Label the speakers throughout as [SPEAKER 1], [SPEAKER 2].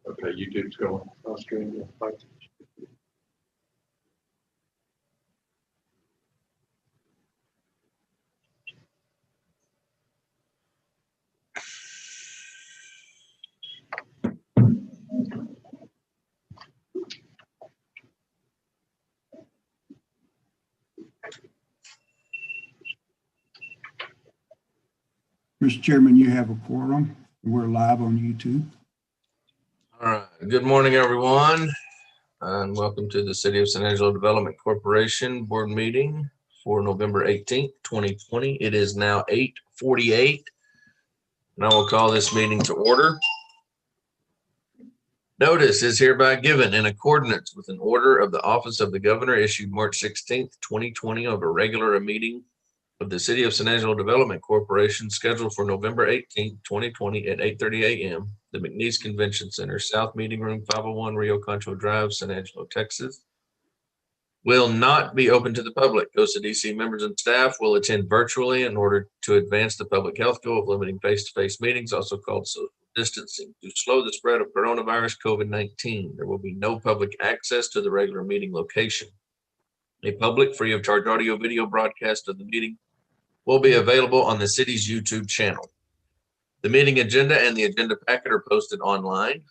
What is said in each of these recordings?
[SPEAKER 1] Okay, YouTube's going. I'll stream the fight.
[SPEAKER 2] Mr. Chairman, you have a quorum. We're live on YouTube.
[SPEAKER 3] All right. Good morning, everyone, and welcome to the City of San Angelo Development Corporation board meeting for November 18th, 2020. It is now 8:48, and I will call this meeting to order. Notice is hereby given in accordance with an order of the Office of the Governor issued March 16th, 2020 of a regular meeting of the City of San Angelo Development Corporation scheduled for November 18th, 2020 at 8:30 a.m. The McNeese Convention Center, South Meeting Room, 501 Rio Concho Drive, San Angelo, Texas. Will not be open to the public. COSA DC members and staff will attend virtually in order to advance the public health goal of limiting face-to-face meetings, also called social distancing, to slow the spread of coronavirus COVID-19. There will be no public access to the regular meeting location. A public free of charge audio video broadcast of the meeting will be available on the city's YouTube channel. The meeting agenda and the agenda packet are posted online.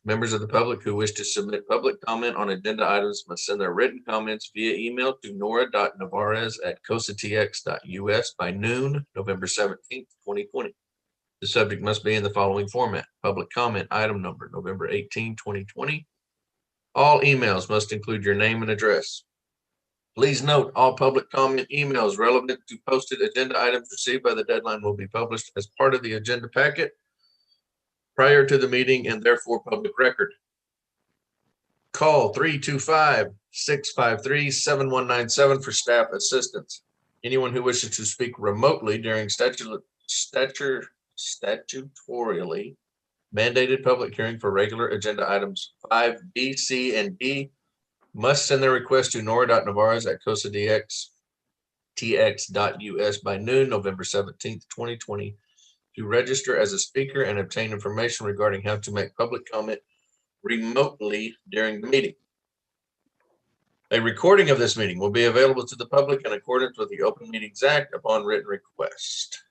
[SPEAKER 3] Members of the public who wish to submit public comment on agenda items must send their written comments via email to nora.navarez@cosatx.us by noon, November 17th, 2020. The subject must be in the following format: public comment, item number, November 18, 2020. All emails must include your name and address. Please note, all public comment emails relevant to posted agenda items received by the deadline will be published as part of the agenda packet prior to the meeting and therefore public record. Call 325-653-7197 for staff assistance. Anyone who wishes to speak remotely during statutorily mandated public hearing for regular agenda items 5B, C, and D must send their request to nora.navarez@cosadx.us by noon, November 17th, 2020, to register as a speaker and obtain information regarding how to make public comment remotely during the meeting. A recording of this meeting will be available to the public in accordance with the Open Meetings Act upon written request.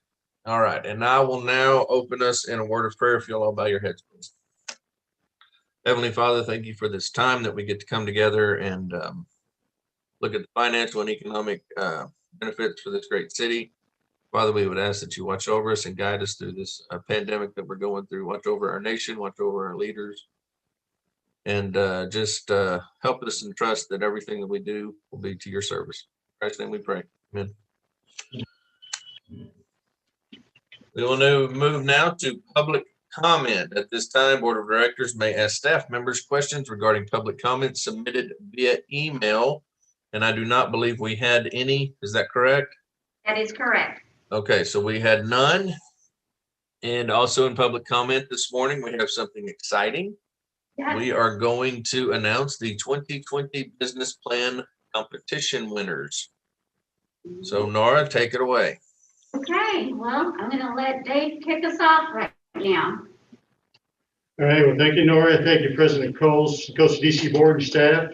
[SPEAKER 3] All right, and I will now open us in a word of prayer. If you'll all bow your heads, please. Heavenly Father, thank you for this time that we get to come together and look at the financial and economic benefits for this great city. Father, we would ask that you watch over us and guide us through this pandemic that we're going through. Watch over our nation, watch over our leaders, and just help us and trust that everything that we do will be to your service. In Christ's name we pray. Amen. We will move now to public comment. At this time, Board of Directors may ask staff members questions regarding public comments submitted via email. And I do not believe we had any. Is that correct?
[SPEAKER 4] That is correct.
[SPEAKER 3] Okay, so we had none. And also in public comment this morning, we have something exciting.
[SPEAKER 4] Yes.
[SPEAKER 3] We are going to announce the 2020 business plan competition winners. So Nora, take it away.
[SPEAKER 4] Okay, well, I'm going to let Dave kick us off right now.
[SPEAKER 1] All right, well, thank you, Nora. Thank you, President Coles, COSA DC board and staff.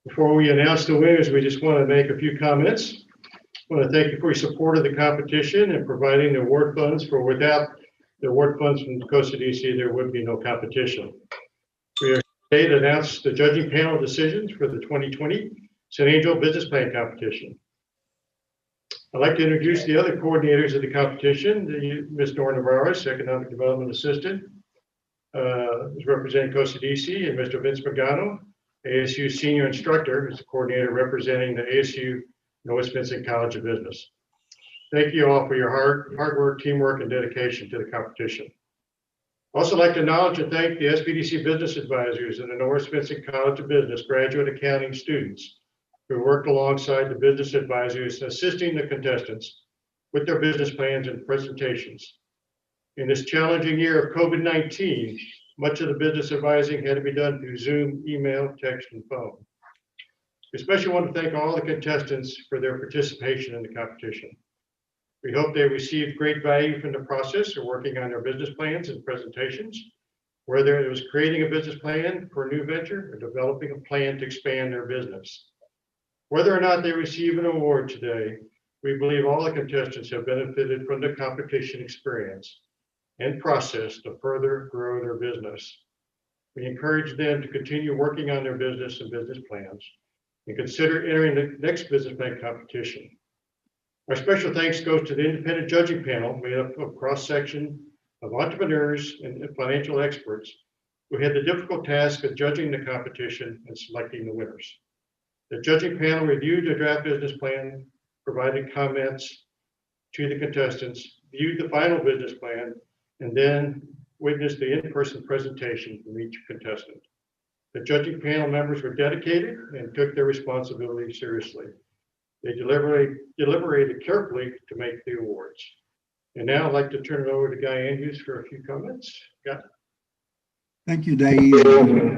[SPEAKER 1] Before we announce the winners, we just want to make a few comments. I want to thank you for your support of the competition and providing the award funds. For without the award funds from COSA DC, there would be no competition. We are today to announce the judging panel decisions for the 2020 San Angelo Business Plan Competition. I'd like to introduce the other coordinators of the competition. Ms. Nora Navarez, Economic Development Assistant, is representing COSA DC, and Mr. Vince Magano, ASU Senior Instructor, is the coordinator representing the ASU West Vincent College of Business. Thank you all for your hard work, teamwork, and dedication to the competition. I'd also like to acknowledge and thank the SBDC business advisors and the North Vincent College of Business graduate accounting students who worked alongside the business advisors, assisting the contestants with their business plans and presentations. In this challenging year of COVID-19, much of the business advising had to be done through Zoom, email, text, and phone. We especially want to thank all the contestants for their participation in the competition. We hope they received great value from the process of working on their business plans and presentations. whether it was creating a business plan for a new venture or developing a plan to expand their business. Whether or not they receive an award today, we believe all the contestants have benefited from the competition experience and process to further grow their business. We encourage them to continue working on their business and business plans and consider entering the next business plan competition. Our special thanks goes to the independent judging panel made up of cross-section of entrepreneurs and financial experts who had the difficult task of judging the competition and selecting the winners. The judging panel reviewed the draft business plan, provided comments to the contestants, viewed the final business plan, and then witnessed the in-person presentation from each contestant. The judging panel members were dedicated and took their responsibility seriously. They deliberated carefully to make the awards. And now I'd like to turn it over to Guy Andrews for a few comments. Guy.
[SPEAKER 2] Thank you, Dave.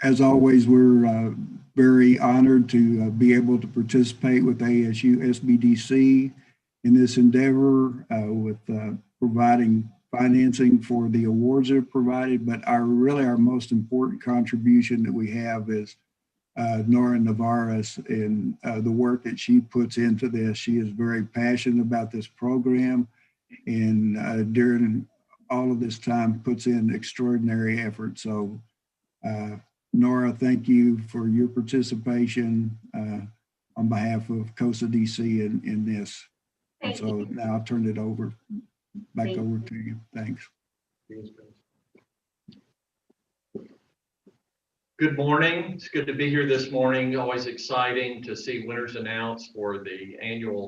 [SPEAKER 2] As always, we're very honored to be able to participate with ASU SBDC in this endeavor with providing financing for the awards that are provided, but our most important contribution that we have is Nora Navarez and the work that she puts into this. She is very passionate about this program, and during all of this time puts in extraordinary effort. So Nora, thank you for your participation on behalf of COSA DC in this. And so now I'll turn it back over to you. Thanks.
[SPEAKER 5] Good morning. It's good to be here this morning. Always exciting to see winners announced for the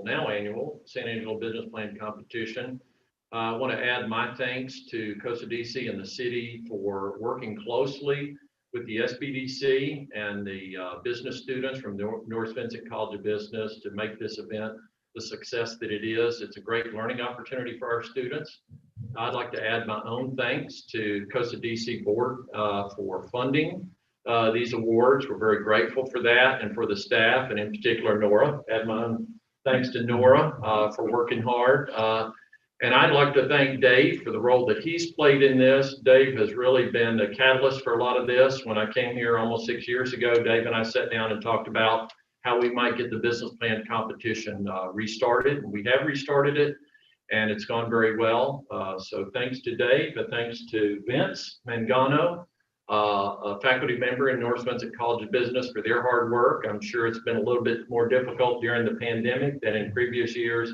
[SPEAKER 5] now annual San Angelo Business Plan Competition. I want to add my thanks to COSA DC and the city for working closely with the SBDC and the business students from North Vincent College of Business to make this event the success that it is. It's a great learning opportunity for our students. I'd like to add my own thanks to COSA DC board for funding these awards. We're very grateful for that, and for the staff, and in particular Nora. Add my own thanks to Nora for working hard. And I'd like to thank Dave for the role that he's played in this. Dave has really been the catalyst for a lot of this. When I came here almost 6 years ago, Dave and I sat down and talked about how we might get the business plan competition restarted. And we have restarted it, and it's gone very well. So thanks to Dave, but thanks to Vince Mangano, a faculty member in North Vincent College of Business, for their hard work. I'm sure it's been a little bit more difficult during the pandemic than in previous years,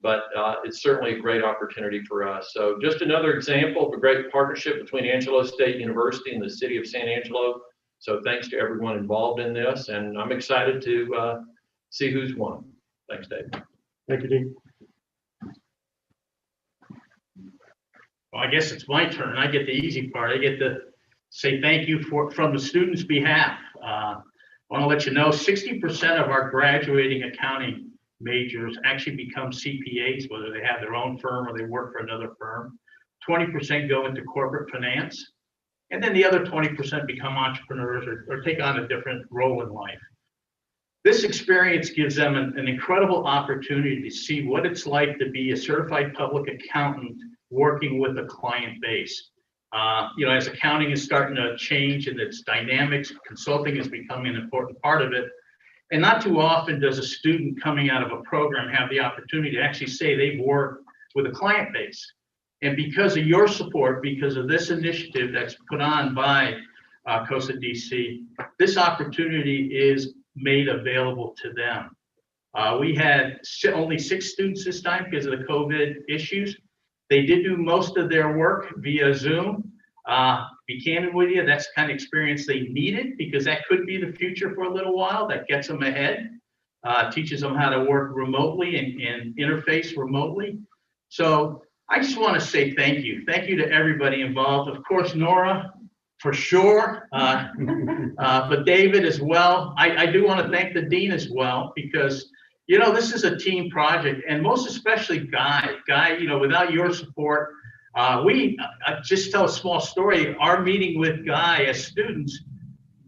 [SPEAKER 5] but it's certainly a great opportunity for us. So just another example of a great partnership between Angelo State University and the city of San Angelo. So thanks to everyone involved in this, and I'm excited to see who's won. Thanks, Dave.
[SPEAKER 1] Thank you, Dean.
[SPEAKER 6] Well, I guess it's my turn. I get the easy part. I get to say thank you from the students' behalf. I want to let you know 60% of our graduating accounting majors actually become CPAs, whether they have their own firm or they work for another firm. 20% go into corporate finance. And then the other 20% become entrepreneurs or take on a different role in life. This experience gives them an incredible opportunity to see what it's like to be a certified public accountant working with a client base. As accounting is starting to change in its dynamics, consulting is becoming an important part of it. And not too often does a student coming out of a program have the opportunity to actually say they've worked with a client base. And because of your support, because of this initiative that's put on by COSA DC, this opportunity is made available to them. We had only 6 students this time because of the COVID issues. They did do most of their work via Zoom. Be candid with you, that's the kind of experience they needed, because that could be the future for a little while. That gets them ahead, teaches them how to work remotely and interface remotely. So I just want to say thank you. Thank you to everybody involved. Of course, Nora, for sure, but David as well. I do want to thank the dean as well, because, this is a team project, and most especially Guy. Guy, without your support, I just tell a small story. Our meeting with Guy as students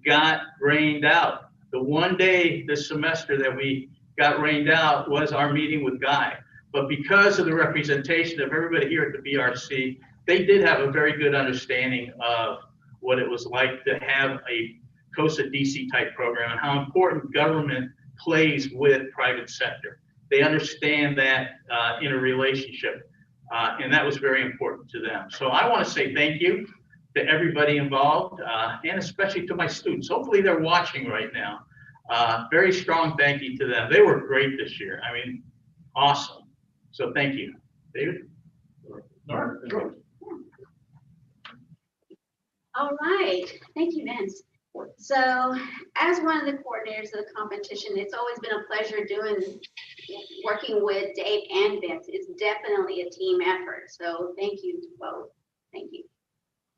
[SPEAKER 6] got rained out. The one day this semester that we got rained out was our meeting with Guy. But because of the representation of everybody here at the BRC, they did have a very good understanding of what it was like to have a COSA DC type program and how important government plays with private sector. They understand that in a relationship, and that was very important to them. So I want to say thank you to everybody involved, and especially to my students. Hopefully they're watching right now. Very strong thank you to them. They were great this year. I mean, awesome. So thank you. David?
[SPEAKER 5] Nora?
[SPEAKER 4] All right, thank you, Vince. So as one of the coordinators of the competition, it's always been a pleasure working with Dave and Vince. It's definitely a team effort. So thank you to both. Thank you.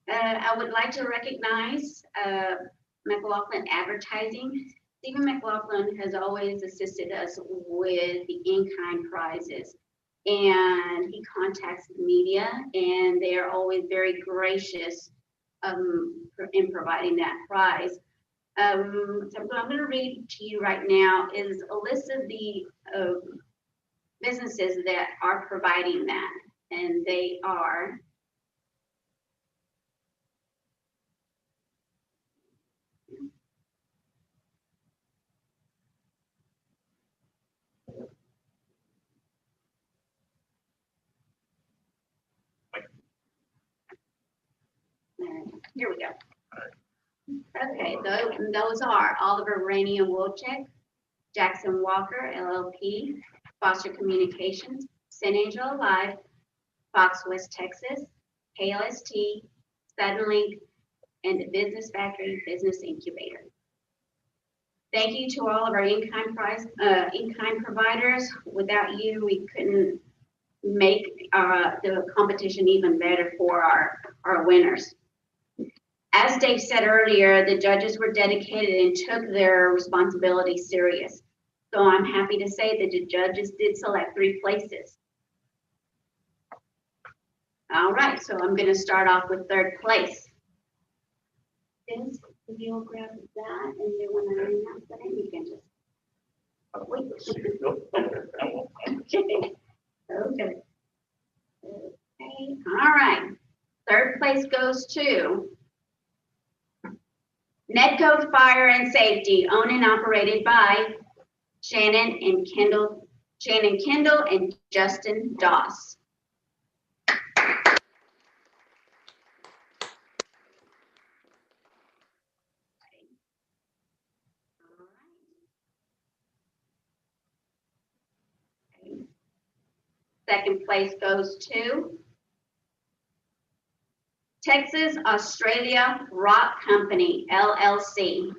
[SPEAKER 4] I would like to recognize McLaughlin Advertising. Stephen McLaughlin has always assisted us with the in-kind prizes. And he contacts the media, and they are always very gracious in providing that prize. So what I'm going to read to you right now is a list of the businesses that are providing that, and they are here we go. Okay, those are Oliver Rainey and Wilczek, Jackson Walker LLP, Foster Communications, San Angelo Live, Fox West Texas, KLST, Suddenlink, and the Business Factory Business Incubator. Thank you to all of our in-kind providers. Without you, we couldn't make the competition even better for our winners. As Dave said earlier, the judges were dedicated and took their responsibility serious. So I'm happy to say that the judges did select 3 places. All right, so I'm going to start off with 3rd place. Vince, if you'll grab that, and then when I announce the name, you can just wait. Okay. All right. 3rd place goes to Netco Fire and Safety, owned and operated by Shannon Kendall and Justin Doss. Second place goes to Texas Australia Rock Company, LLC.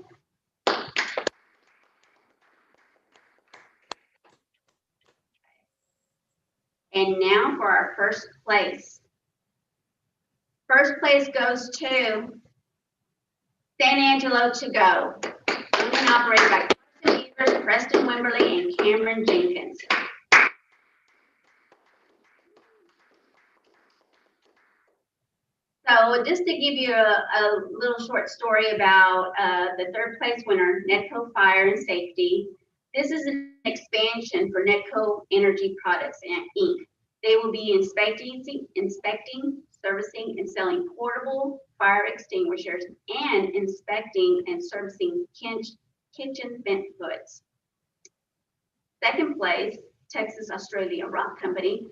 [SPEAKER 4] And now for our 1st place. 1st place goes to San Angelo To Go, owned and operated by Preston Beavers, Preston Wimberly, and Cameron Jenkins. So just to give you a little short story about the 3rd place winner, Netco Fire and Safety. This is an expansion for Netco Energy Products, Inc. They will be inspecting, servicing, and selling portable fire extinguishers and inspecting and servicing kitchen vent hoods. 2nd place, Texas Australia Rock Company.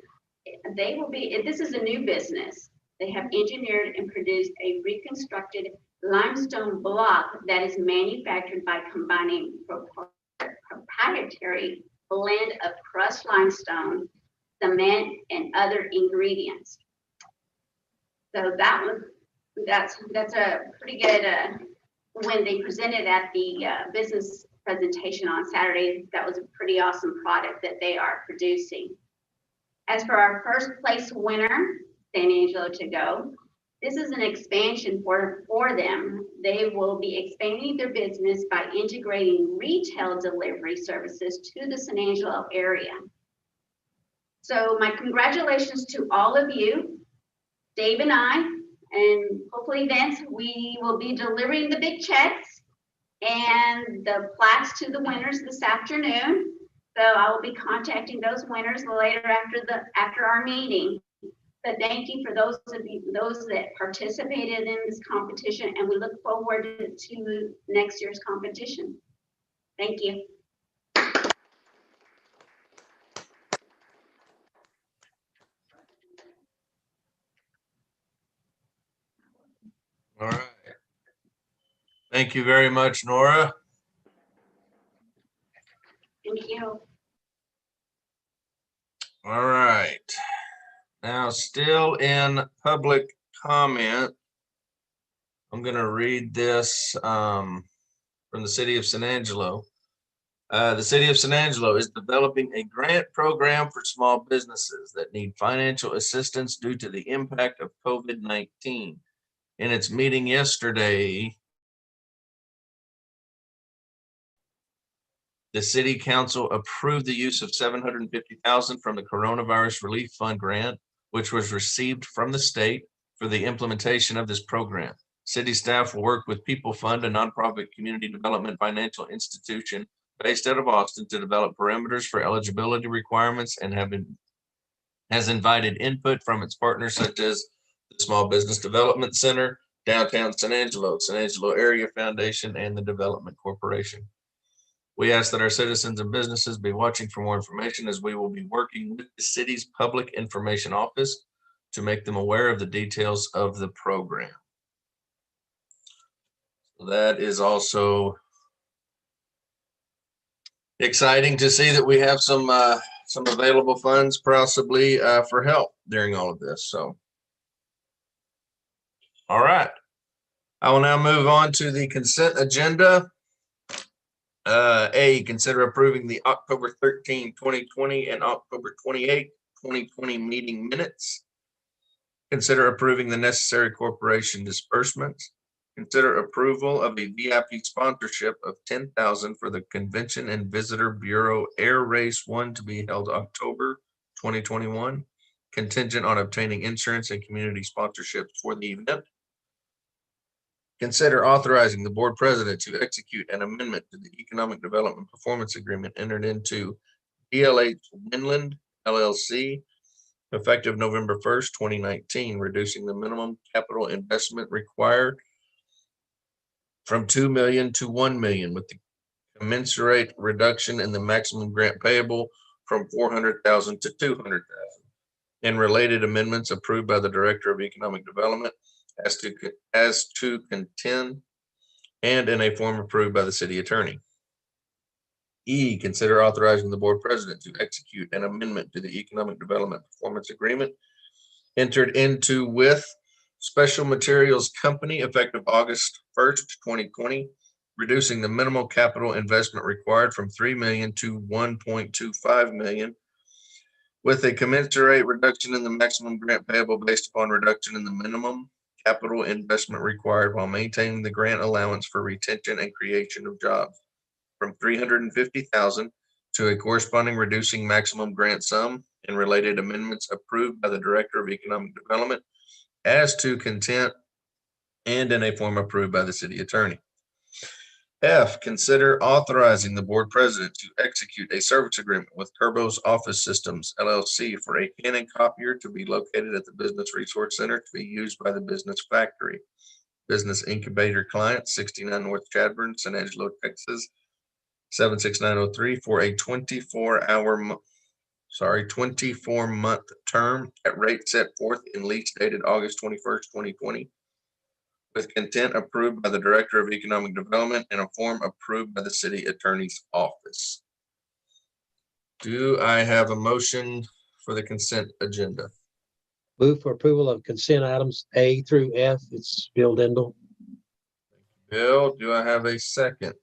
[SPEAKER 4] They will be, this is a new business. They have engineered and produced a reconstructed limestone block that is manufactured by combining proprietary blend of crushed limestone, cement, and other ingredients. So that's a pretty good when they presented at the business presentation on Saturday. That was a pretty awesome product that they are producing. As for our 1st place winner, San Angelo To Go, this is an expansion for them. They will be expanding their business by integrating retail delivery services to the San Angelo area. So my congratulations to all of you. Dave and I, and hopefully Vince, we will be delivering the big checks and the plaques to the winners this afternoon. So I will be contacting those winners later after our meeting. But thank you for those of you, those that participated in this competition, and we look forward to next year's competition. Thank you.
[SPEAKER 3] All right. Thank you very much, Nora.
[SPEAKER 4] Thank you.
[SPEAKER 3] All right. Now, still in public comment, I'm going to read this from the city of San Angelo. The city of San Angelo is developing a grant program for small businesses that need financial assistance due to the impact of COVID-19. In its meeting yesterday, the city council approved the use of $750,000 from the Coronavirus Relief Fund grant, which was received from the state for the implementation of this program. City staff will work with People Fund, a nonprofit community development financial institution based out of Austin, to develop parameters for eligibility requirements, and has invited input from its partners such as the Small Business Development Center, Downtown San Angelo Area Foundation, and the Development Corporation. We ask that our citizens and businesses be watching for more information, as we will be working with the city's public information office to make them aware of the details of the program. That is also exciting to see that we have some available funds possibly for help during all of this. So, all right. I will now move on to the consent agenda. A, consider approving the October 13, 2020 and October 28, 2020 meeting minutes. Consider approving the necessary corporation disbursements. Consider approval of a VIP sponsorship of $10,000 for the Convention and Visitor Bureau Air Race 1 to be held October 2021, contingent on obtaining insurance and community sponsorships for the event. Consider authorizing the board president to execute an amendment to the Economic Development Performance Agreement entered into DLH Winland LLC effective November 1st, 2019, reducing the minimum capital investment required from $2 million to $1 million, with the commensurate reduction in the maximum grant payable from $400,000 to $200,000, and related amendments approved by the Director of Economic Development as to contend, and in a form approved by the city attorney. E, consider authorizing the board president to execute an amendment to the Economic Development Performance Agreement entered into with Special Materials Company effective August 1st, 2020, reducing the minimal capital investment required from $3 million to $1.25 million, with a commensurate reduction in the maximum grant payable based upon reduction in the minimum capital investment required, while maintaining the grant allowance for retention and creation of jobs from $350,000 to a corresponding reducing maximum grant sum, and related amendments approved by the Director of Economic Development as to content, and in a form approved by the city attorney. F, consider authorizing the board president to execute a service agreement with Kerbos Office Systems LLC for a pen and copier to be located at the Business Resource Center to be used by the Business Factory. Business Incubator Client, 69 North Chadbourn, San Angelo, Texas, 76903, for a 24-month term at rate set forth in lease dated August 21st, 2020. With content approved by the Director of Economic Development and a form approved by the city attorney's office. Do I have a motion for the consent agenda?
[SPEAKER 7] Move for approval of consent items A through F. It's Bill Dindle.
[SPEAKER 3] Bill, do I have a second?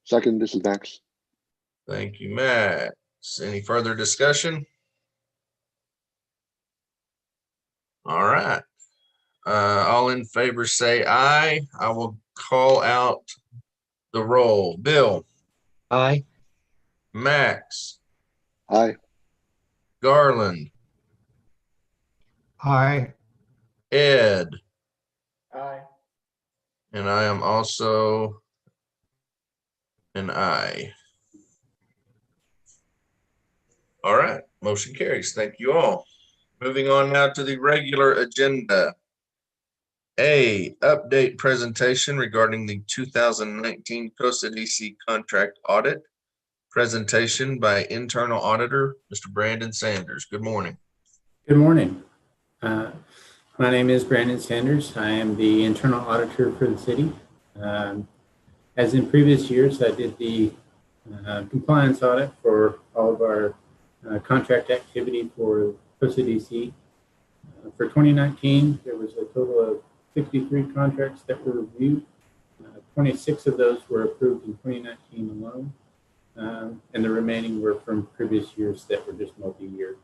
[SPEAKER 8] Second, this is Max.
[SPEAKER 3] Thank you, Max. Any further discussion? All right. All in favor say aye. I will call out the roll. Bill.
[SPEAKER 7] Aye.
[SPEAKER 3] Max.
[SPEAKER 8] Aye.
[SPEAKER 3] Garland.
[SPEAKER 2] Aye.
[SPEAKER 3] Ed.
[SPEAKER 6] Aye.
[SPEAKER 3] And I am also an aye. All right, motion carries. Thank you all. Moving on now to the regular agenda. A, update presentation regarding the 2019 Costa DC contract audit. Presentation by internal auditor, Mr. Brandon Sanders. Good morning.
[SPEAKER 9] Good morning. My name is Brandon Sanders. I am the internal auditor for the city. As in previous years, I did the compliance audit for all of our contract activity for Costa DC. For 2019, there was a total of 63 contracts that were reviewed. 26 of those were approved in 2019 alone. And the remaining were from previous years that were just multi-year.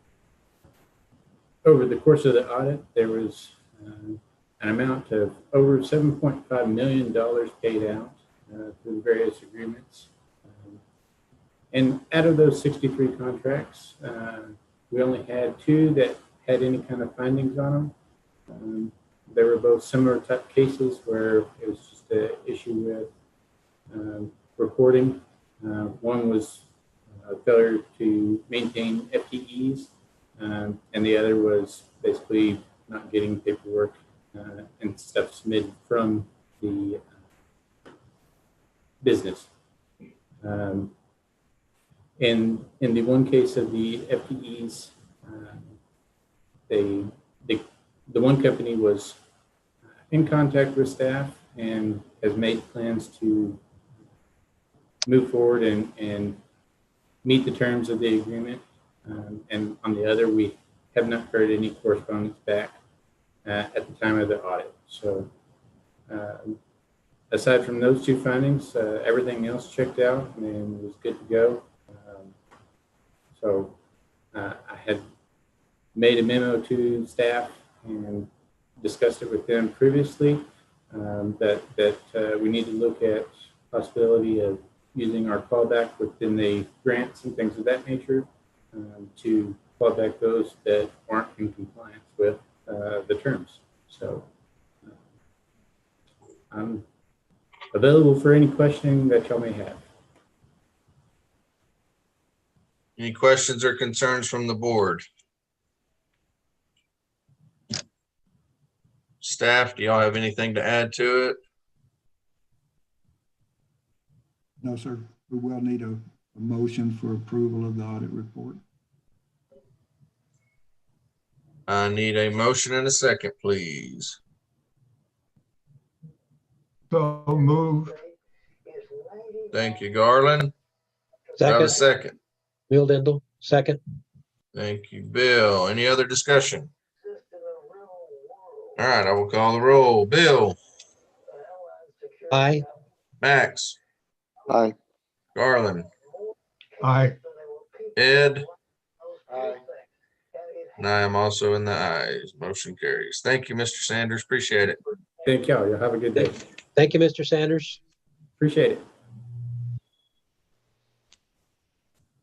[SPEAKER 9] Over the course of the audit, there was an amount of over $7.5 million paid out through various agreements. And out of those 63 contracts, we only had 2 that had any kind of findings on them. They were both similar type cases where it was just an issue with reporting. One was a failure to maintain FTEs, and the other was basically not getting paperwork and stuff submitted from the business. In the one case of the FTEs, the one company was in contact with staff and has made plans to move forward and meet the terms of the agreement. And on the other, we have not heard any correspondence back at the time of the audit. So aside from those 2 findings, everything else checked out and was good to go. So I had made a memo to staff and discussed it with them previously, that we need to look at possibility of using our clawback within the grants and things of that nature to claw back those that aren't in compliance with the terms. So I'm available for any questioning that y'all may have.
[SPEAKER 3] Any questions or concerns from the board? Staff, do y'all have anything to add to it?
[SPEAKER 2] No, sir. We will need a motion for approval of the audit report.
[SPEAKER 3] I need a motion and a second, please.
[SPEAKER 10] So moved.
[SPEAKER 3] Thank you, Garland. Do I have a
[SPEAKER 7] Second,
[SPEAKER 3] second?
[SPEAKER 7] Bill Dindle, second.
[SPEAKER 3] Thank you, Bill. Any other discussion? All right, I will call the roll. Bill,
[SPEAKER 7] Aye.
[SPEAKER 3] Max,
[SPEAKER 8] Aye.
[SPEAKER 3] Garland,
[SPEAKER 10] Aye.
[SPEAKER 3] Ed,
[SPEAKER 8] Aye.
[SPEAKER 3] and I am also in the ayes. Motion carries. Thank you, Mr. Sanders. Appreciate it.
[SPEAKER 9] Thank y'all. Y'all have a good day.
[SPEAKER 7] Thank you, Mr. Sanders.
[SPEAKER 9] Appreciate it.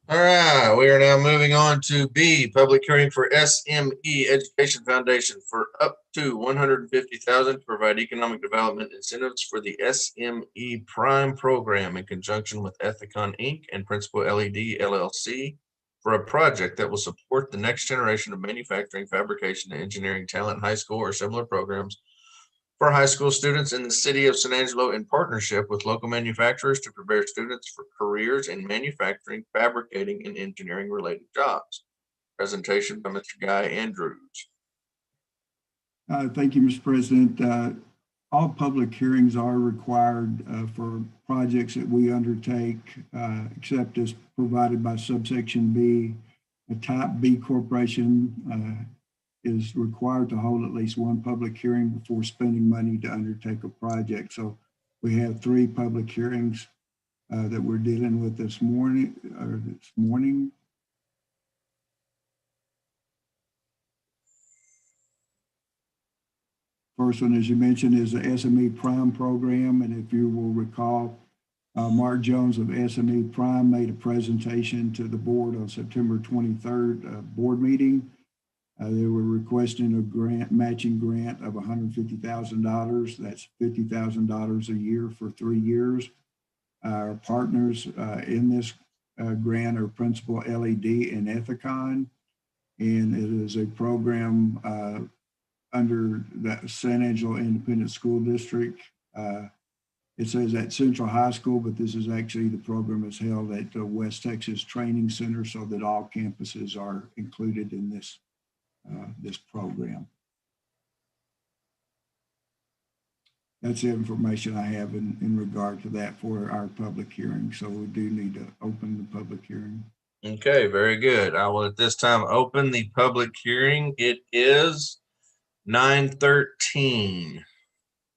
[SPEAKER 3] All right, we are now moving on to B, public hearing for SME Education Foundation for up to $150,000 to provide economic development incentives for the SME Prime program in conjunction with Ethicon Inc. and Principal LED LLC for a project that will support the next generation of manufacturing, fabrication, and engineering talent in high school or similar programs for high school students in the city of San Angelo in partnership with local manufacturers to prepare students for careers in manufacturing, fabricating, and engineering related jobs. Presentation by Mr. Guy Andrews.
[SPEAKER 2] Thank you, Mr. President. All public hearings are required for projects that we undertake, except as provided by subsection B. A type B corporation is required to hold at least 1 public hearing before spending money to undertake a project. So we have 3 public hearings that we're dealing with this morning. First one, as you mentioned, is the SME Prime program. And if you will recall, Mark Jones of SME Prime made a presentation to the board on September 23rd board meeting. They were requesting a matching grant of $150,000. That's $50,000 a year for 3 years. Our partners in this grant are Principal LED and Ethicon. And it is a program under the San Angelo Independent School District. It says at Central High School, but this is actually the program is held at the West Texas Training Center, so that all campuses are included in this this program. That's the information I have in regard to that for our public hearing. So we do need to open the public hearing.
[SPEAKER 3] Okay, very good. I will at this time open the public hearing. It is 9:13.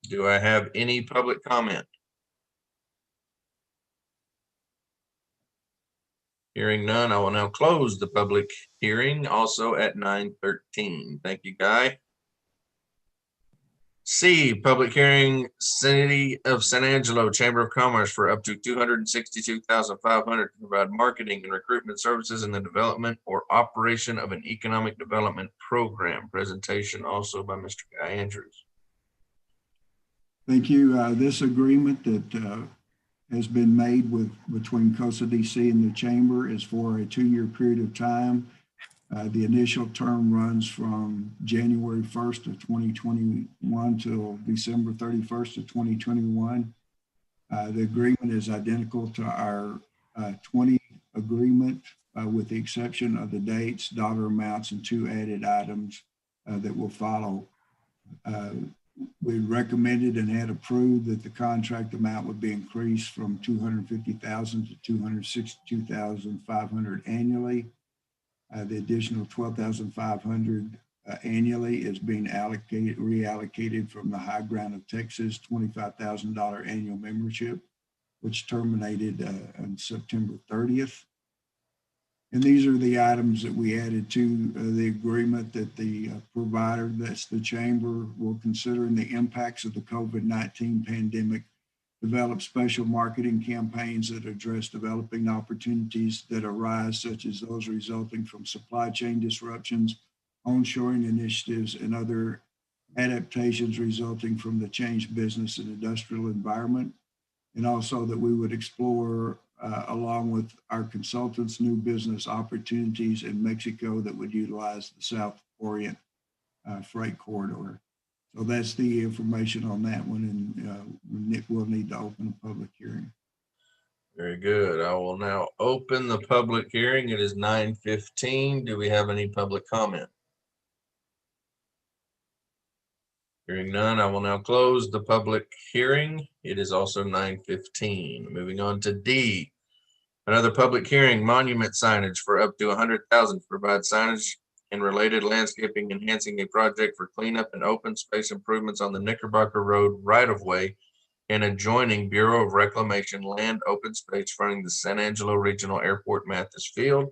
[SPEAKER 3] Do I have any public comment? Hearing none, I will now close the public hearing also at 9:13. Thank you, Guy. C, public hearing, City of San Angelo Chamber of Commerce for up to $262,500 to provide marketing and recruitment services in the development or operation of an economic development program. Presentation also by Mr. Guy Andrews.
[SPEAKER 2] Thank you. This agreement that has been made between COSA DC and the Chamber is for a 2-year period of time. The initial term runs from January 1st of 2021 till December 31st of 2021. The agreement is identical to our 20 agreement with the exception of the dates, dollar amounts, and 2 added items that will follow. We recommended and had approved that the contract amount would be increased from $250,000 to $262,500 annually. The additional $12,500 annually is being reallocated from the High Ground of Texas $25,000 annual membership, which terminated on September 30th. And these are the items that we added to the agreement that the provider, that's the Chamber, will consider in the impacts of the COVID-19 pandemic, develop special marketing campaigns that address developing opportunities that arise, such as those resulting from supply chain disruptions, onshoring initiatives, and other adaptations resulting from the changed business and industrial environment. And also that we would explore, along with our consultants, new business opportunities in Mexico that would utilize the South Orient freight corridor. So that's the information on that one, and we'll need to open a public hearing.
[SPEAKER 3] Very good. I will now open the public hearing. It is 9:15. Do we have any public comment? Hearing none, I will now close the public hearing. It is also 9:15. Moving on to D, another public hearing, monument signage for up to $100,000 to provide signage and related landscaping enhancing a project for cleanup and open space improvements on the Knickerbocker Road right-of-way and adjoining Bureau of Reclamation land open space fronting the San Angelo Regional Airport Mathis Field.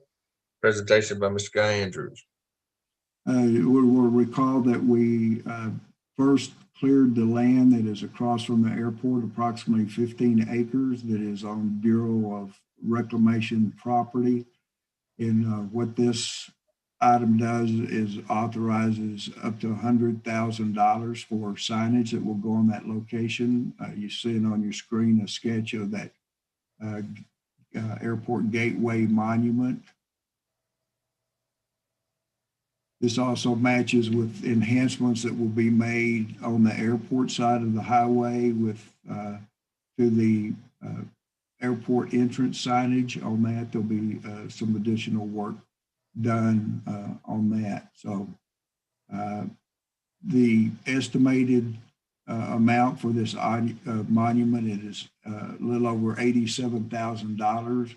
[SPEAKER 3] Presentation by Mr. Guy Andrews.
[SPEAKER 2] We'll recall that we first cleared the land that is across from the airport, approximately 15 acres that is on Bureau of Reclamation property. And what this item does is authorizes up to $100,000 for signage that will go on that location. You see it on your screen, a sketch of that airport gateway monument. This also matches with enhancements that will be made on the airport side of the highway with to the airport entrance signage on that. There'll be some additional work done on that. So the estimated amount for this monument, it is a little over $87,000.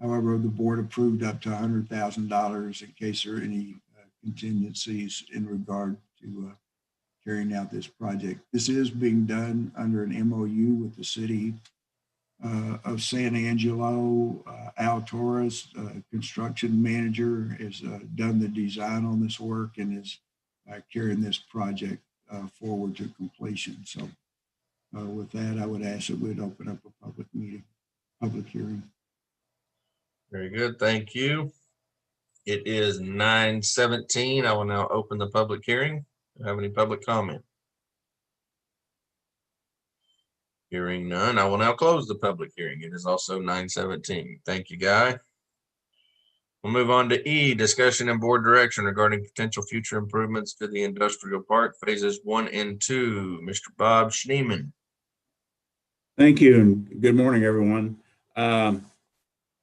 [SPEAKER 2] However, the board approved up to $100,000 in case there are any contingencies in regard to carrying out this project. This is being done under an MOU with the city of San Angelo. Al Torres, construction manager, has done the design on this work and is carrying this project forward to completion. So with that, I would ask that we'd open up a public hearing.
[SPEAKER 3] Very good. Thank you. It is 9:17. I will now open the public hearing. Do you have any public comment? Hearing none, I will now close the public hearing. It is also 9:17. Thank you, Guy. We'll move on to E, discussion and board direction regarding potential future improvements to the industrial park phases 1 and 2. Mr. Bob Schneeman.
[SPEAKER 11] Thank you, and good morning, everyone.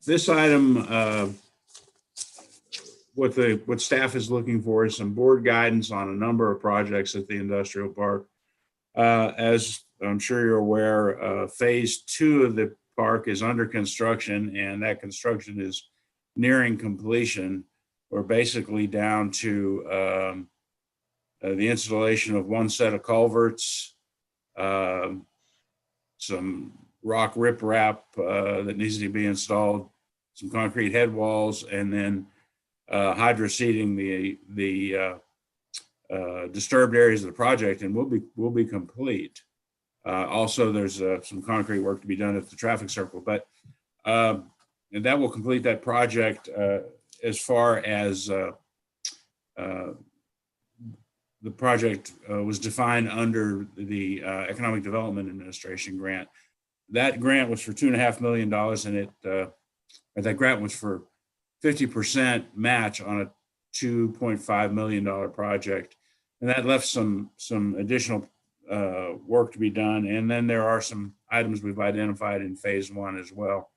[SPEAKER 11] This item, what staff is looking for is some board guidance on a number of projects at the industrial park. As I'm sure you're aware, phase 2 of the park is under construction, and that construction is nearing completion. We're basically down to the installation of one set of culverts, some rock riprap that needs to be installed, some concrete head walls, and then hydroseeding the disturbed areas of the project, and we'll be complete. Also, there's some concrete work to be done at the traffic circle, but and that will complete that project as far as the project was defined under the Economic Development Administration grant. That grant was for $2.5 million, and that grant was for 50% match on a $2.5 million project. And that left some additional work to be done. And then there are some items we've identified in phase 1 as well.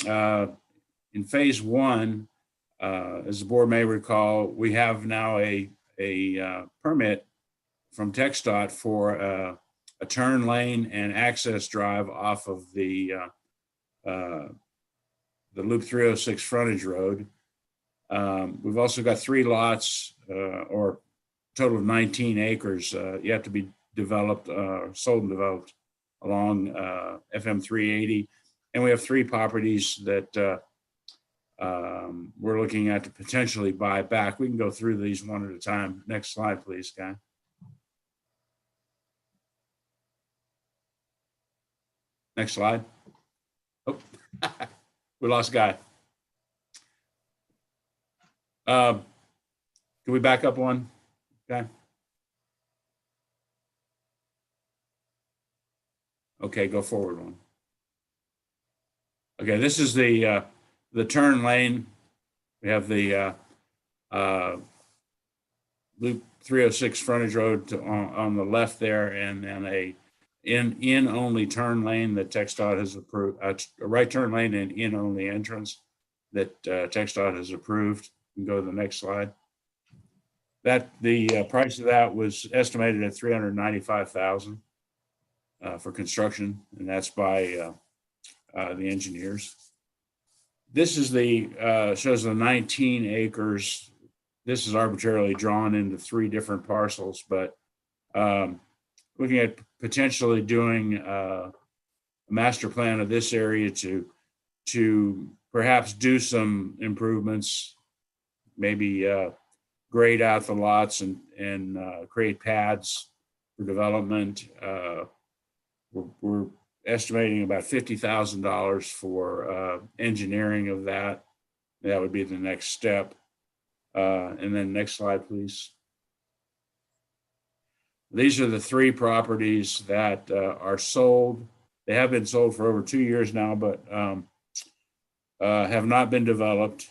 [SPEAKER 11] In phase 1, as the board may recall, we have now a permit from TxDOT for a turn lane and access drive off of the Loop 306 frontage road. We've also got 3 lots, or a total of 19 acres yet to be developed, sold and developed along FM 380. And we have 3 properties that we're looking at to potentially buy back. We can go through these one at a time. Next slide, please, Guy. Next slide. Oh, we lost Guy. Can we back up one, Guy? Okay, go forward one. Okay, this is the turn lane. We have the Loop 306 frontage road on the left there, and then a in-only turn lane that TxDOT has approved, a right turn lane and in-only entrance that TxDOT has approved. You can go to the next slide. That the price of that was estimated at $395,000 for construction, and that's by the engineers. This is shows the 19 acres. This is arbitrarily drawn into 3 different parcels, but looking at potentially doing a master plan of this area to perhaps do some improvements, maybe grade out the lots and create pads for development. We're estimating about $50,000 for engineering of that. That would be the next step. And then next slide, please. These are the 3 properties that are sold. They have been sold for over 2 years now, but have not been developed.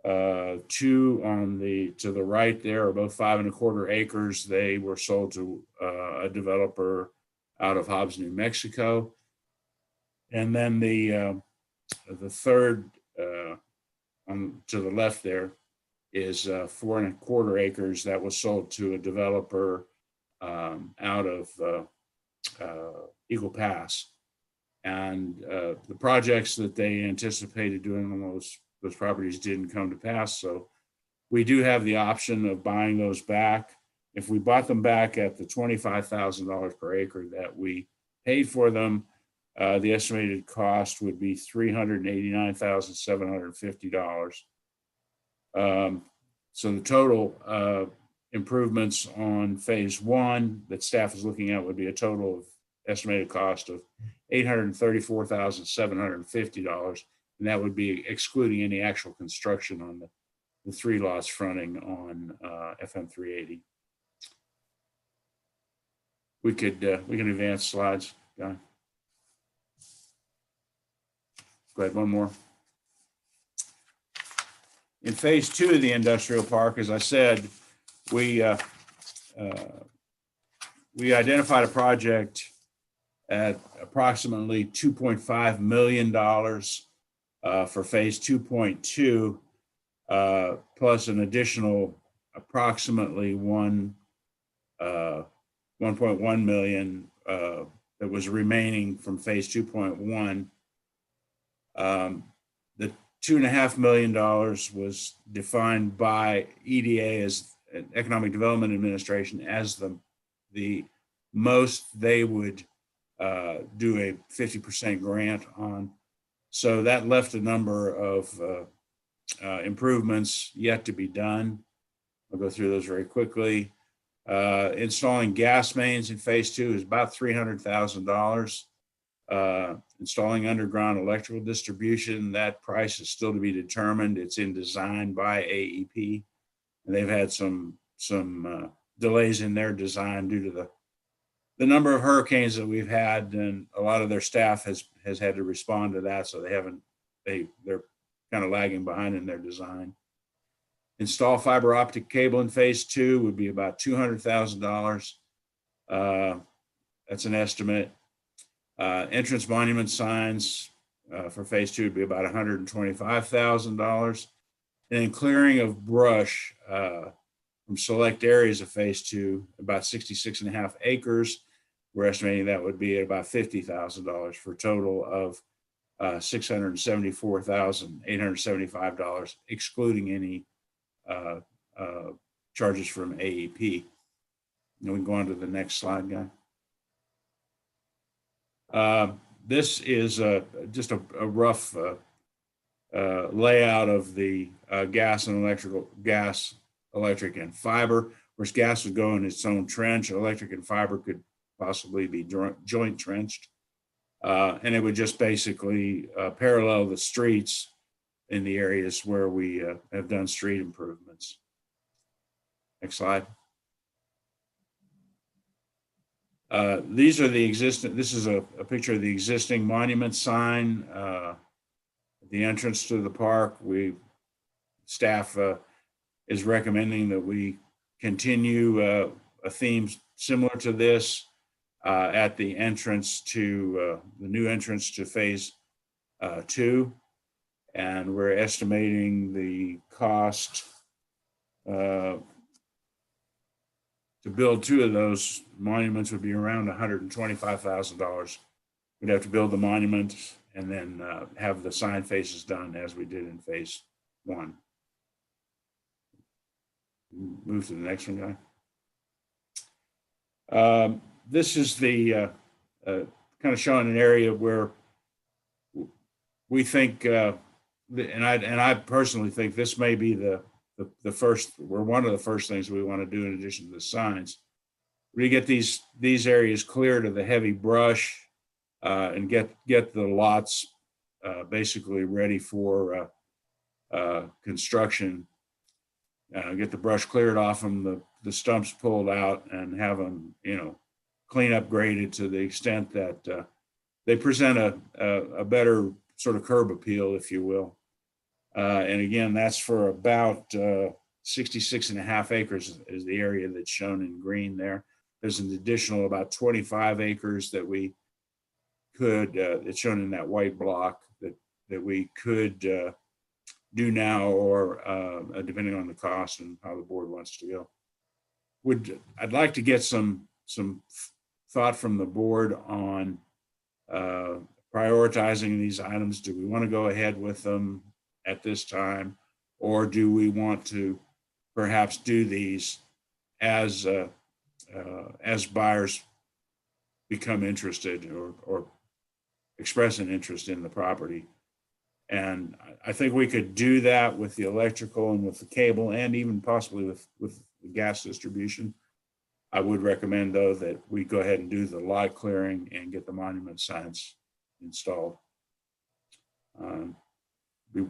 [SPEAKER 11] 2 to the right there are both 5.25 acres. They were sold to a developer out of Hobbs, New Mexico. And then the third to the left there is 4.25 acres that was sold to a developer out of Eagle Pass. And the projects that they anticipated doing on those properties didn't come to pass. So we do have the option of buying those back. If we bought them back at the $25,000 per acre that we paid for them, the estimated cost would be $389,750. So the total improvements on phase 1 that staff is looking at would be a total of estimated cost of $834,750. And that would be excluding any actual construction on the 3 lots fronting on FM 380. We can advance slides, Guy. Go ahead, one more. In phase 2 of the industrial park, as I said, we identified a project at approximately $2.5 million for phase 2.2, plus an additional approximately 1.1 million that was remaining from phase 2.1. The $2.5 million was defined by EDA as Economic Development Administration as the most they would do a 50% grant on. So that left a number of improvements yet to be done. I'll go through those very quickly. Installing gas mains in phase 2 is about $300,000. Installing underground electrical distribution, that price is still to be determined. It's in design by AEP. And they've had some delays in their design due to the number of hurricanes that we've had, and a lot of their staff has had to respond to that. So they're kind of lagging behind in their design. Install fiber optic cable in phase 2 would be about $200,000. That's an estimate. Entrance monument signs for phase 2 would be about $125,000. And then clearing of brush from select areas of phase 2, about 66.5 acres. We're estimating that would be at about $50,000 for a total of $674,875, excluding any charges from AEP. And we can go on to the next slide, guy. This is just a rough layout of the gas, electric, and fiber. Of course, gas would go in its own trench. Electric and fiber could possibly be joint trenched. And it would just basically parallel the streets in the areas where we have done street improvements. Next slide. These are the existing, this is a picture of the existing monument sign, the entrance to the park. Staff is recommending that we continue a theme similar to this at the entrance to the new entrance to phase 2. And we're estimating the cost to build 2 of those monuments would be around $125,000. We'd have to build the monument and then have the sign faces done as we did in phase 1. Move to the next one, guy. This is the kind of showing an area where we think, and I personally think this may be the first, or one of the first things we want to do in addition to the signs. We get these areas cleared of the heavy brush and get the lots basically ready for construction. Get the brush cleared off them, the stumps pulled out, and have them, clean up graded to the extent that they present a better sort of curb appeal, if you will. And again, that's for about 66.5 acres is the area that's shown in green there. There's an additional about 25 acres that we could, it's shown in that white block that we could do now, or depending on the cost and how the board wants to go. I'd like to get some thought from the board on prioritizing these items. Do we want to go ahead with them at this time, or do we want to perhaps do these as buyers become interested or express an interest in the property? And I think we could do that with the electrical and with the cable, and even possibly with the gas distribution. I would recommend, though, that we go ahead and do the lot clearing and get the monument signs installed.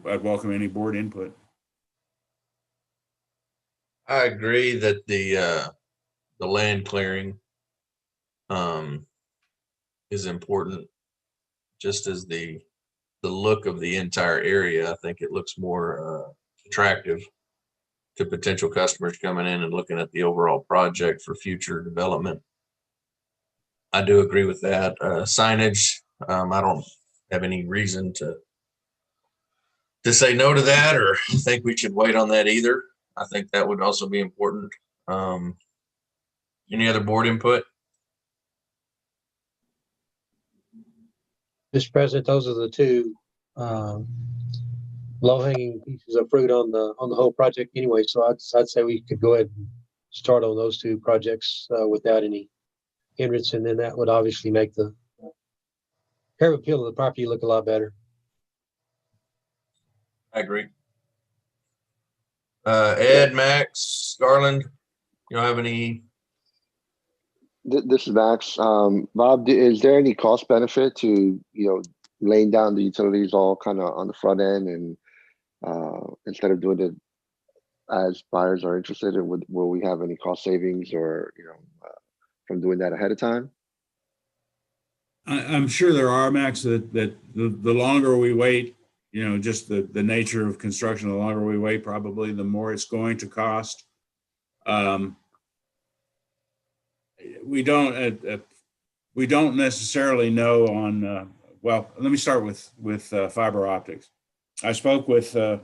[SPEAKER 11] I'd welcome any board input.
[SPEAKER 3] I agree that the land clearing is important, just as the look of the entire area. I think it looks more attractive to potential customers coming in and looking at the overall project for future development. I do agree with that. Signage, I don't have any reason to say no to that or think we should wait on that either. I think that would also be important. Any other board input?
[SPEAKER 7] Mr. President, those are the two low-hanging pieces of fruit on the whole project anyway. So I'd say we could go ahead and start on those two projects without any hindrance, and then that would obviously make the curb appeal of the property look a lot better.
[SPEAKER 3] I agree. Ed, Max, Garland, you don't have any?
[SPEAKER 8] This is Max. Bob, is there any cost benefit to, laying down the utilities all kind of on the front end and instead of doing it as buyers are interested in, will we have any cost savings or, from doing that ahead of time?
[SPEAKER 11] I'm sure there are, Max, that the longer we wait, just the nature of construction, the longer we wait, probably the more it's going to cost. We don't necessarily know on, well, let me start with fiber optics. I spoke with the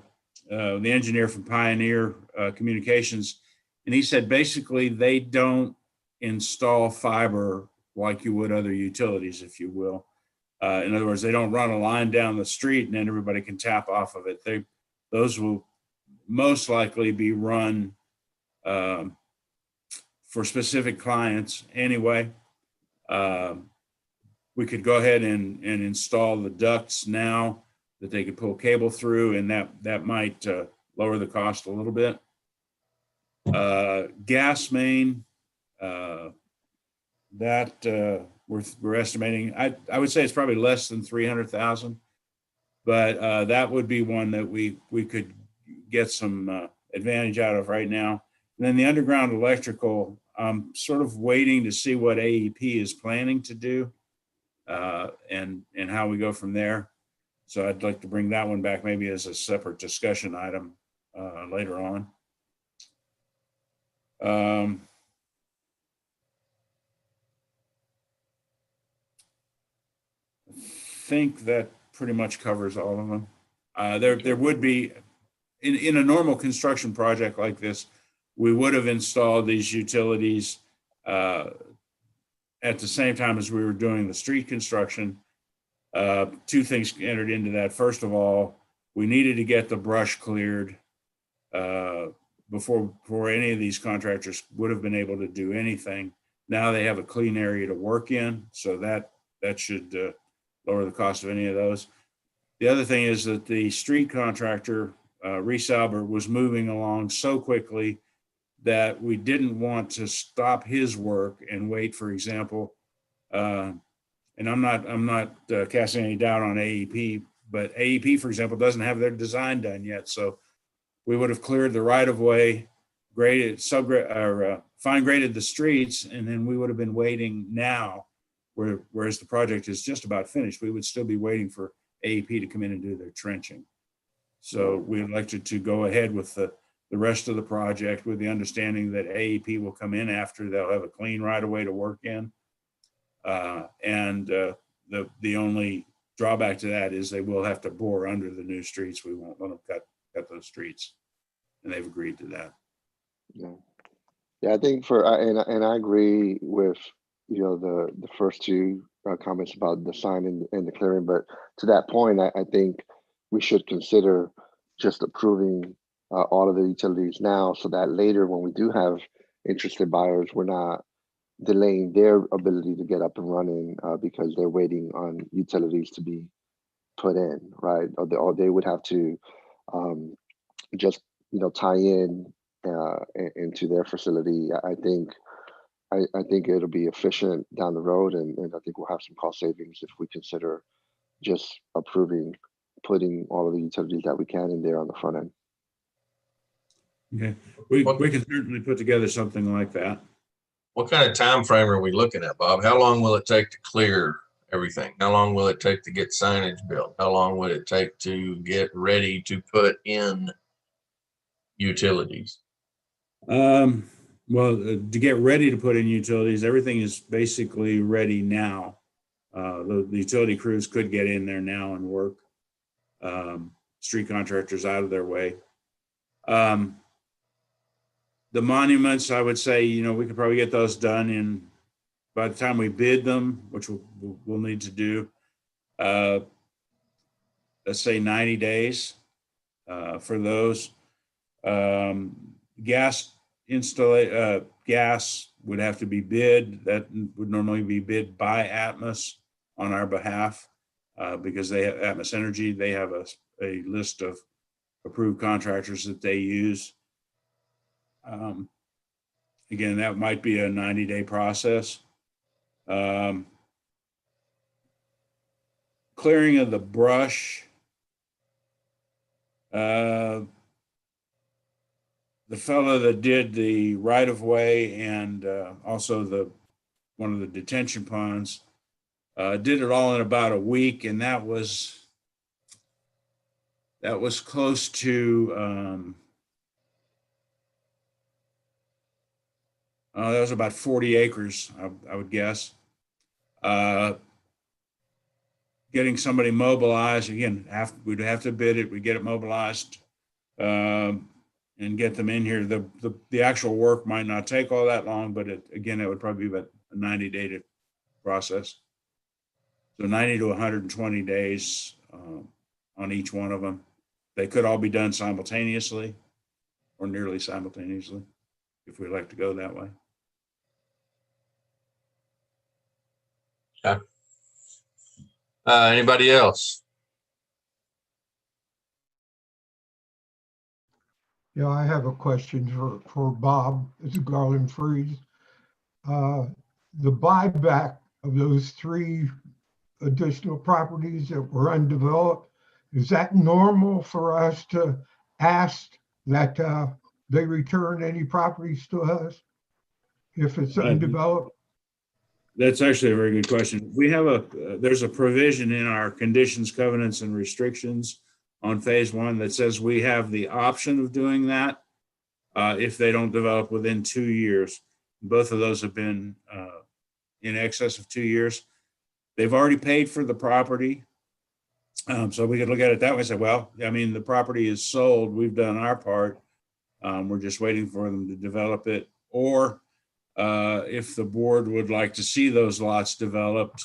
[SPEAKER 11] engineer from Pioneer Communications, and he said basically they don't install fiber like you would other utilities, if you will. In other words, they don't run a line down the street and then everybody can tap off of it. Those will most likely be run for specific clients anyway. We could go ahead and install the ducts now that they could pull cable through, and that might lower the cost a little bit. Gas main, we're estimating, I would say it's probably less than 300,000, but that would be one that we could get some advantage out of right now. And then the underground electrical, I'm sort of waiting to see what AEP is planning to do and how we go from there. So I'd like to bring that one back maybe as a separate discussion item later on. I think that pretty much covers all of them. There would be, in a normal construction project like this, we would have installed these utilities at the same time as we were doing the street construction. Two things entered into that. First of all, we needed to get the brush cleared before any of these contractors would have been able to do anything. Now they have a clean area to work in, so that should lower the cost of any of those. The other thing is that the street contractor, Reese Albert, was moving along so quickly that we didn't want to stop his work and wait, for example, and I'm not casting any doubt on AEP, but AEP, for example, doesn't have their design done yet. So we would have cleared the right of way, graded, fine graded the streets, and then we would have been waiting now, whereas the project is just about finished. We would still be waiting for AEP to come in and do their trenching. So we elected to go ahead with the rest of the project with the understanding that AEP will come in after. They'll have a clean right of way to work in. The only drawback to that is they will have to bore under the new streets. We won't let them cut those streets, and they've agreed to that.
[SPEAKER 8] Yeah, I think and I agree with the first two comments about the sign and the clearing. But to that point, I think we should consider just approving all of the utilities now, so that later when we do have interested buyers, we're not delaying their ability to get up and running because they're waiting on utilities to be put in, right? Or they would have to just tie in into their facility. I think it'll be efficient down the road, and I think we'll have some cost savings if we consider just putting all of the utilities that we can in there on the front end.
[SPEAKER 11] Okay, we can certainly put together something like that.
[SPEAKER 3] What kind of time frame are we looking at, Bob? How long will it take to clear everything? How long will it take to get signage built? How long would it take to get ready to put in utilities?
[SPEAKER 11] Well, to get ready to put in utilities, everything is basically ready now. The utility crews could get in there now and work. Street contractors out of their way. The monuments, I would say, we could probably get those done in, by the time we bid them, which we'll need to do, let's say 90 days for those. Gas gas would have to be bid. That would normally be bid by Atmos on our behalf because they have Atmos Energy. They have a list of approved contractors that they use. Again, that might be a 90-day process. Clearing of the brush. The fellow that did the right-of-way and also one of the detention ponds did it all in about a week, and that was close to that was about 40 acres, I would guess. Getting somebody mobilized, again, we'd have to bid it, we get it mobilized and get them in here. The actual work might not take all that long, but again, it would probably be about a 90-day process. So 90 to 120 days on each one of them. They could all be done simultaneously or nearly simultaneously if we'd like to go that way.
[SPEAKER 3] Okay. Anybody else?
[SPEAKER 10] Yeah, I have a question for Bob. This is Garland Freeze. The buyback of those 3 additional properties that were undeveloped, is that normal for us to ask that they return any properties to us if it's undeveloped?
[SPEAKER 11] That's actually a very good question. We have there's a provision in our conditions, covenants, and restrictions on phase 1 that says we have the option of doing that if they don't develop within 2 years. Both of those have been in excess of 2 years. They've already paid for the property. So we could look at it that way and say, well, I mean, the property is sold. We've done our part. We're just waiting for them to develop it. Or if the board would like to see those lots developed,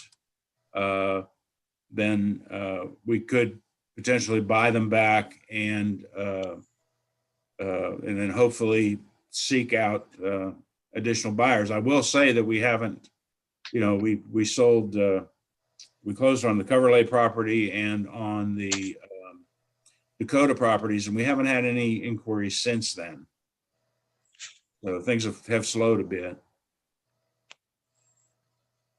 [SPEAKER 11] then we could potentially buy them back and then hopefully seek out additional buyers. I will say that we haven't, we sold, we closed on the Coverlay property and on the Dakota properties, and we haven't had any inquiries since then. So things have slowed a bit.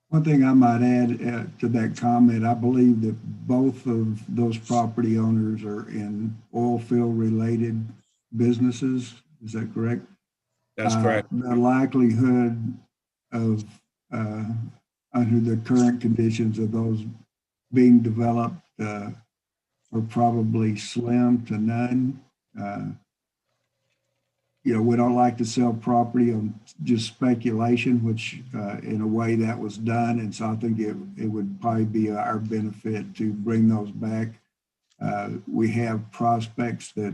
[SPEAKER 2] One thing I might add to that comment, I believe that both of those property owners are in oil field related businesses. Is that correct?
[SPEAKER 11] That's correct.
[SPEAKER 2] The likelihood of, under the current conditions of those being developed are probably slim to none. We don't like to sell property on just speculation, which in a way that was done. And so I think it would probably be our benefit to bring those back. We have prospects that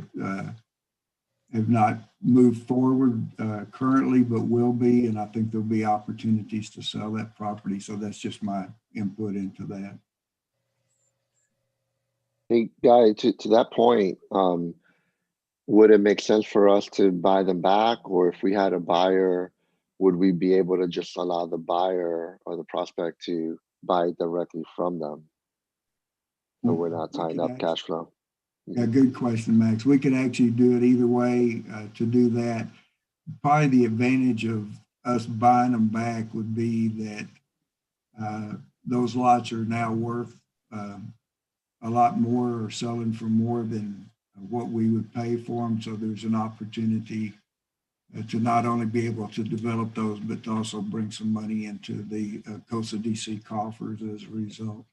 [SPEAKER 2] have not moved forward currently, but will be. And I think there'll be opportunities to sell that property. So that's just my input into that.
[SPEAKER 8] Hey, Guy, to that point, would it make sense for us to buy them back? Or if we had a buyer, would we be able to just allow the buyer or the prospect to buy directly from them? So we're not tying up cash flow.
[SPEAKER 2] Yeah, good question, Max. We could actually do it either way to do that. Probably the advantage of us buying them back would be that those lots are now worth a lot more or selling for more than what we would pay for them. So there's an opportunity to not only be able to develop those, but to also bring some money into the Coastal DC coffers as a result.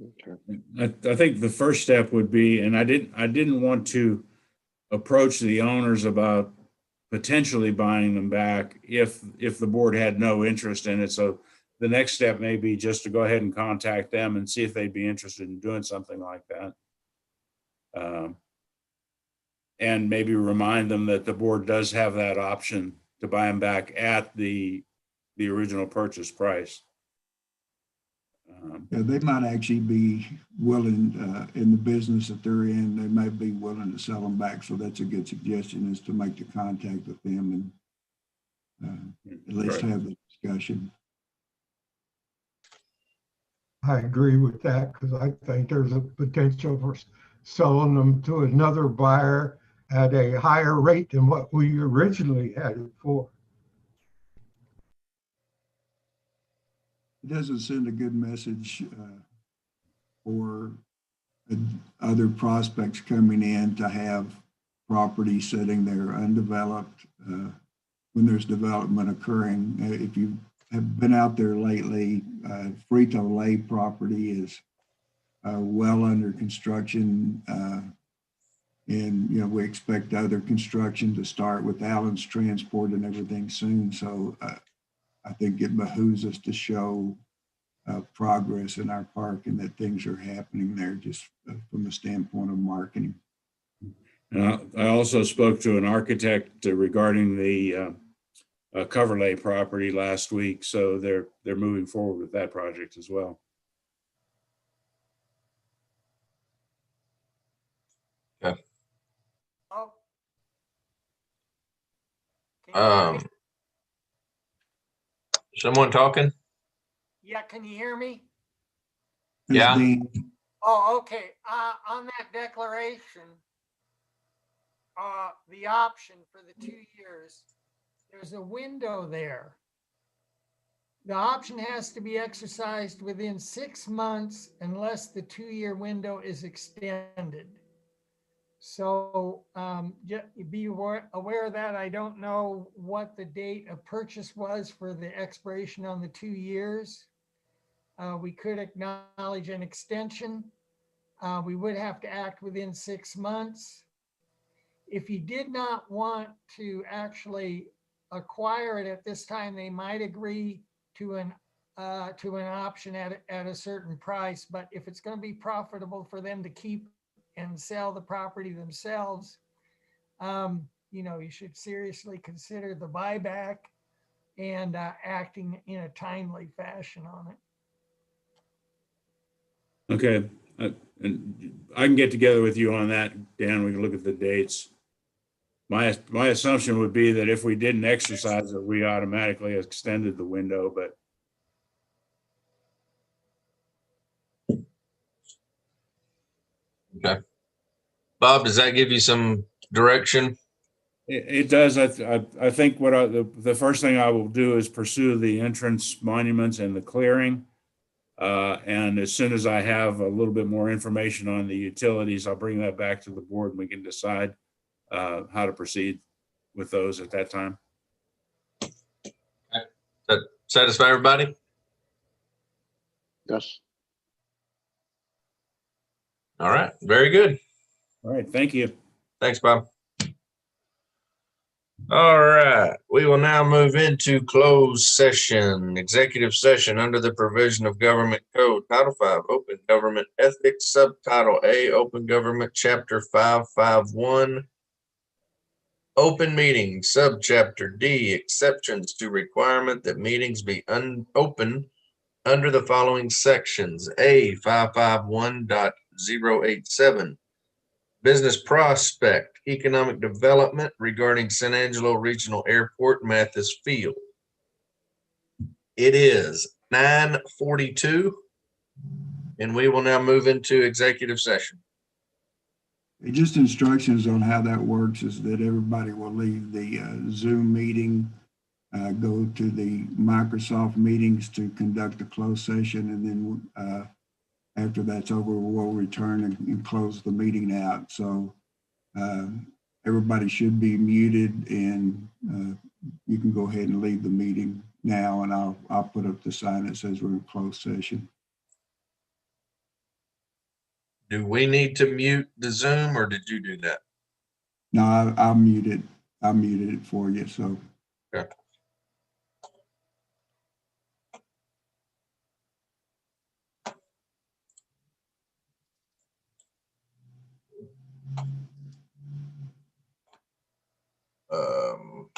[SPEAKER 8] Okay.
[SPEAKER 11] I think the first step would be, and I didn't want to approach the owners about potentially buying them back if the board had no interest in it. So the next step may be just to go ahead and contact them and see if they'd be interested in doing something like that. And maybe remind them that the board does have that option to buy them back at the original purchase price.
[SPEAKER 2] Yeah, they might actually be willing, in the business that they're in, they might be willing to sell them back. So that's a good suggestion, is to make the contact with them and at least
[SPEAKER 11] Right.
[SPEAKER 2] have the discussion.
[SPEAKER 10] I agree with that because I think there's a potential for selling them to another buyer at a higher rate than what we originally had it for.
[SPEAKER 2] It doesn't send a good message for other prospects coming in to have property sitting there undeveloped when there's development occurring. If you have been out there lately, Frito-Lay property is well under construction. And, you know, we expect other construction to start with Allen's Transport and everything soon. So I think it behooves us to show progress in our park and that things are happening there just from the standpoint of marketing.
[SPEAKER 11] I also spoke to an architect regarding the Coverlay property last week. So they're moving forward with that project as well.
[SPEAKER 3] Okay.
[SPEAKER 12] Oh. Can you hear me?
[SPEAKER 3] Someone talking?
[SPEAKER 12] Yeah, can you hear me?
[SPEAKER 3] Yeah.
[SPEAKER 12] Oh, okay. On that declaration, the option for the 2 years, there's a window there. The option has to be exercised within 6 months unless the 2-year window is extended. So be aware of that. I don't know what the date of purchase was for the expiration on the 2 years. We could acknowledge an extension. We would have to act within 6 months. If you did not want to actually acquire it at this time, they might agree to an option at a certain price. But if it's going to be profitable for them to keep and sell the property themselves, you know, you should seriously consider the buyback and acting in a timely fashion on it.
[SPEAKER 11] Okay. And I can get together with you on that, Dan. We can look at the dates. My assumption would be that if we didn't exercise it, we automatically extended the window, but
[SPEAKER 3] Okay. Bob, does that give you some direction?
[SPEAKER 11] it does. I think what the first thing I will do is pursue the entrance monuments and the clearing. And as soon as I have a little bit more information on the utilities, I'll bring that back to the board and we can decide how to proceed with those at that time.
[SPEAKER 3] That satisfy everybody?
[SPEAKER 8] Yes.
[SPEAKER 3] All right. Very good.
[SPEAKER 11] All right. Thank you.
[SPEAKER 3] Thanks, Bob. All right, we will now move into closed session, executive session under the provision of Government Code, Title V, Open Government Ethics, Subtitle A, Open Government, Chapter 551, Open Meetings, Subchapter D, Exceptions to Requirement that Meetings be open under the following sections. A, 551.087. Business prospect, economic development regarding San Angelo Regional Airport, Mathis Field. It is 9:42, and we will now move into executive session.
[SPEAKER 2] Just instructions on how that works is that everybody will leave the Zoom meeting, go to the Microsoft meetings to conduct a closed session, and then after that's over, we'll return and close the meeting out. So everybody should be muted, and you can go ahead and leave the meeting now, and I'll put up the sign that says we're in closed session.
[SPEAKER 3] Do we need to mute the Zoom, or did you do that?
[SPEAKER 2] No, I muted it for you, so.
[SPEAKER 3] Okay. Um,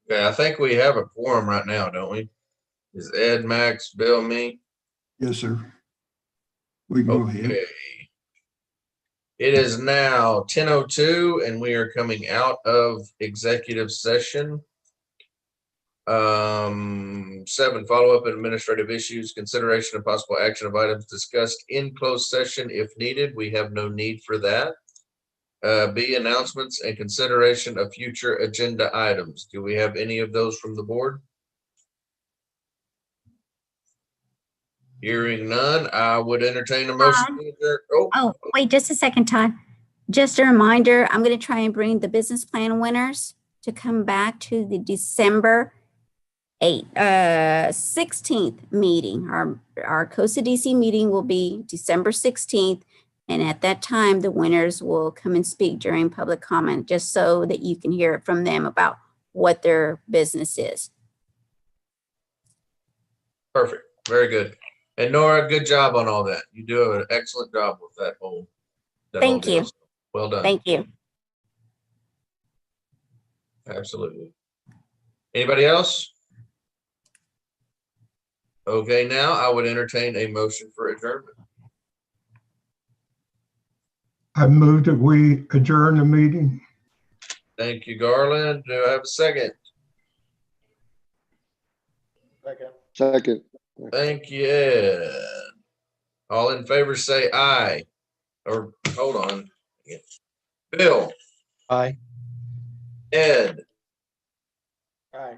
[SPEAKER 3] Okay, I think we have a quorum right now, don't we? Is Ed, Max, Bill, me?
[SPEAKER 2] Yes, sir. We can go ahead.
[SPEAKER 3] Okay. It is now 10:02 and we are coming out of executive session. 7, follow-up administrative issues, consideration of possible action of items discussed in closed session if needed. We have no need for that. B, announcements and consideration of future agenda items. Do we have any of those from the board? Hearing none, I would entertain a motion. to adjourn.
[SPEAKER 13] Oh, wait just a second, Todd. Just a reminder, I'm going to try and bring the business plan winners to come back to the December 16th meeting. Our COSA DC meeting will be December 16th. And at that time, the winners will come and speak during public comment, just so that you can hear from them about what their business is.
[SPEAKER 3] Perfect. Very good. And Nora, good job on all that. You do an excellent job with that whole.
[SPEAKER 13] Thank you.
[SPEAKER 3] deal. Well done.
[SPEAKER 13] Thank you.
[SPEAKER 3] Absolutely. Anybody else? Okay, now I would entertain a motion for adjournment.
[SPEAKER 10] I move that we adjourn the meeting.
[SPEAKER 3] Thank you, Garland. Do I have a second?
[SPEAKER 8] Second.
[SPEAKER 3] Thank you, Ed. All in favor say aye. Or hold on. Bill,
[SPEAKER 7] Aye.
[SPEAKER 3] Ed,
[SPEAKER 6] Aye.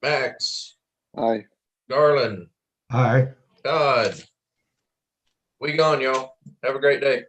[SPEAKER 3] Max,
[SPEAKER 8] Aye.
[SPEAKER 3] Garland,
[SPEAKER 10] Aye.
[SPEAKER 3] Todd. We gone, y'all. Have a great day.